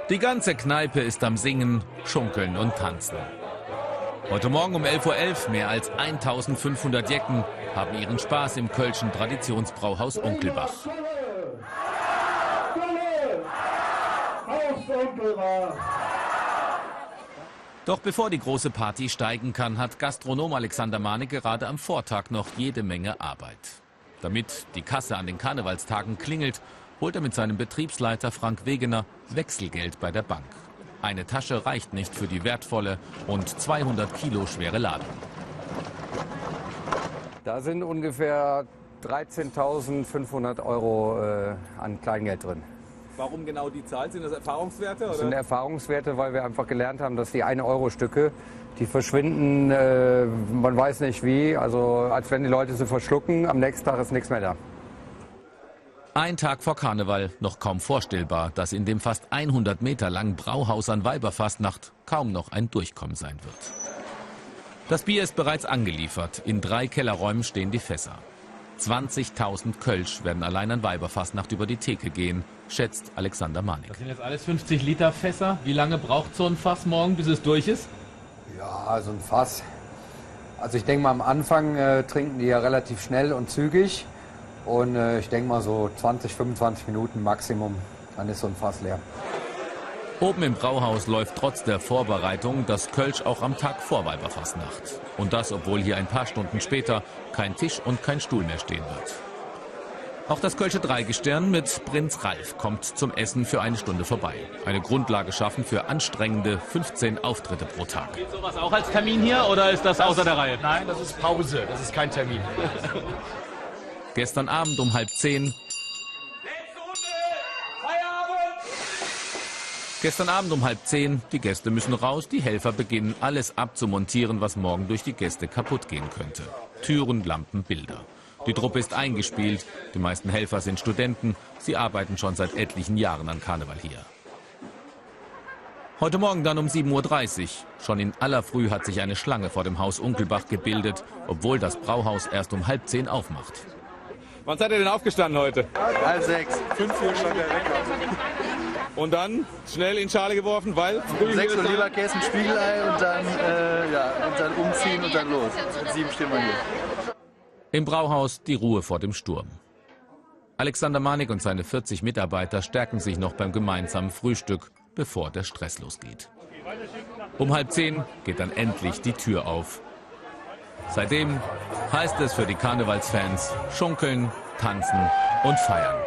Die ganze Kneipe ist am Singen, Schunkeln und Tanzen. Heute Morgen um 11:11 Uhr mehr als 1500 Jecken haben ihren Spaß im kölschen Traditionsbrauhaus Unkelbach. Doch bevor die große Party steigen kann, hat Gastronom Alexander Manik gerade am Vortag noch jede Menge Arbeit. Damit die Kasse an den Karnevalstagen klingelt, holt er mit seinem Betriebsleiter Frank Wegener Wechselgeld bei der Bank. Eine Tasche reicht nicht für die wertvolle und 200 Kilo schwere Ladung. Da sind ungefähr 13.500 Euro an Kleingeld drin. Warum genau die Zahl? Sind das Erfahrungswerte? Oder? Das sind Erfahrungswerte, weil wir einfach gelernt haben, dass die 1-Euro-Stücke, die verschwinden, man weiß nicht wie, also als wenn die Leute sie verschlucken, am nächsten Tag ist nichts mehr da. Ein Tag vor Karneval, noch kaum vorstellbar, dass in dem fast 100 Meter langen Brauhaus an Weiberfastnacht kaum noch ein Durchkommen sein wird. Das Bier ist bereits angeliefert, in 3 Kellerräumen stehen die Fässer. 20.000 Kölsch werden allein an Weiberfastnacht über die Theke gehen, schätzt Alexander Manik. Das sind jetzt alles 50 Liter Fässer. Wie lange braucht so ein Fass morgen, bis es durch ist? Ja, so ein Fass. Also ich denke mal, am Anfang trinken die ja relativ schnell und zügig. Und ich denke mal so 20, 25 Minuten Maximum, dann ist so ein Fass leer. Oben im Brauhaus läuft trotz der Vorbereitung das Kölsch auch am Tag vor Weiberfastnacht. Und das, obwohl hier ein paar Stunden später kein Tisch und kein Stuhl mehr stehen wird. Auch das Kölsche Dreigestirn mit Prinz Ralf kommt zum Essen für eine Stunde vorbei. Eine Grundlage schaffen für anstrengende 15 Auftritte pro Tag. Geht sowas auch als Termin hier oder ist das außer der Reihe? Nein, das ist Pause, das ist kein Termin. Gestern Abend um 9:30. Gestern Abend um 9:30, die Gäste müssen raus, die Helfer beginnen alles abzumontieren, was morgen durch die Gäste kaputt gehen könnte. Türen, Lampen, Bilder. Die Truppe ist eingespielt, die meisten Helfer sind Studenten, sie arbeiten schon seit etlichen Jahren an Karneval hier. Heute Morgen dann um 7:30 Uhr. Schon in aller Früh hat sich eine Schlange vor dem Haus Unkelbach gebildet, obwohl das Brauhaus erst um 9:30 aufmacht. Wann seid ihr denn aufgestanden heute? 5:30. 5 Uhr stand der Wecker. Und dann schnell in Schale geworfen, weil... 6 Uhr Leberkäse, ein Spiegelei und dann umziehen und dann los. Um 7 stehen wir hier. Im Brauhaus die Ruhe vor dem Sturm. Alexander Manik und seine 40 Mitarbeiter stärken sich noch beim gemeinsamen Frühstück, bevor der Stress losgeht. Um 9:30 geht dann endlich die Tür auf. Seitdem heißt es für die Karnevalsfans schunkeln, tanzen und feiern.